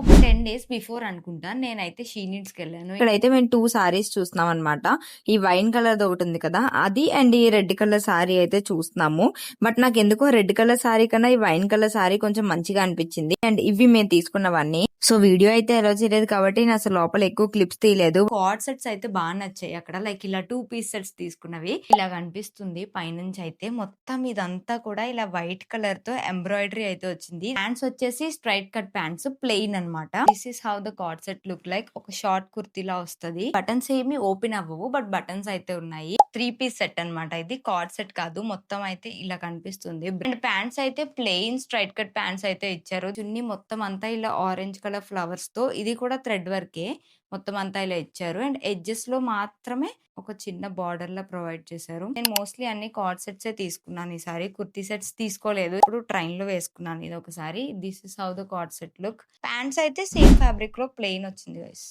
ఒక 10 days before అనుకుంటా నేనైతే షీ నీడ్స్‌కి వెళ్ళాను. ఇక్కడైతే మేము 2 సారీస్ చూస్తున్నాం అనమాట. ఈ వైన్ కలర్‌ది ఒకటి ఉంది కదా అది, అండ్ ఈ రెడ్ కలర్ సారీ అయితే చూస్తున్నాము. బట్ నాకెందుకో రెడ్ కలర్ సారీ కన్నా ఈ వైన్ కలర్ సారీ కొంచెం మంచిగా అనిపించింది. అండ్ ఇవి మేము తీసుకున్నవన్నీ. సో వీడియో అయితే అలో చేయలేదు కాబట్టి నేను అసలు లోపల ఎక్కువ క్లిప్స్ తీయలేదు. కార్డ్ సెట్స్ అయితే బాగా నచ్చాయి అక్కడ. లైక్ ఇలా 2 పీస్ సెట్స్ తీసుకున్నవి. ఇలా కనిపిస్తుంది పైనుంచి అయితే. మొత్తం ఇదంతా కూడా ఇలా వైట్ కలర్ తో ఎంబ్రాయిడరీ అయితే వచ్చింది. ప్యాంట్స్ వచ్చేసి స్ట్రైట్ కట్ ప్యాంట్స్ ప్లెయిన్ అన్నమాట. This is how the card set look like. ఒక షార్ట్ కుర్తీలా వస్తది. బటన్స్ ఏమి ఓపెన్ అవ్వవు, బట్ బటన్స్ అయితే ఉన్నాయి. 3 పీస్ సెట్ అన్నమాట. ఇది కార్డ్ సెట్ కాదు. మొత్తం అయితే ఇలా కనిపిస్తుంది. అండ్ ప్యాంట్స్ అయితే ప్లెయిన్ స్ట్రైట్ కట్ ప్యాంట్స్ అయితే ఇచ్చారు. చున్నీ మొత్తం అంతా ఇలా ఆరెంజ్ కలర్ ఫ్లవర్స్ తో, ఇది కూడా థ్రెడ్ వర్కే. మొత్తం అంతా ఇలా ఇచ్చారు. అండ్ ఎడ్జెస్ లో మాత్రమే ఒక చిన్న బార్డర్ లా ప్రొవైడ్ చేశారు. నేను మోస్ట్లీ అన్ని కార్డ్ సెట్స్ తీసుకున్నాను ఈసారి. కుర్తీ సెట్స్ తీసుకోలేదు. ఇప్పుడు ట్రైన్ లో వేసుకున్నాను ఇది ఒకసారి. This is how the card set look. Pants అయితే సేమ్ ఫ్యాబ్రిక్ లో ప్లెయిన్ వచ్చింది గైస్.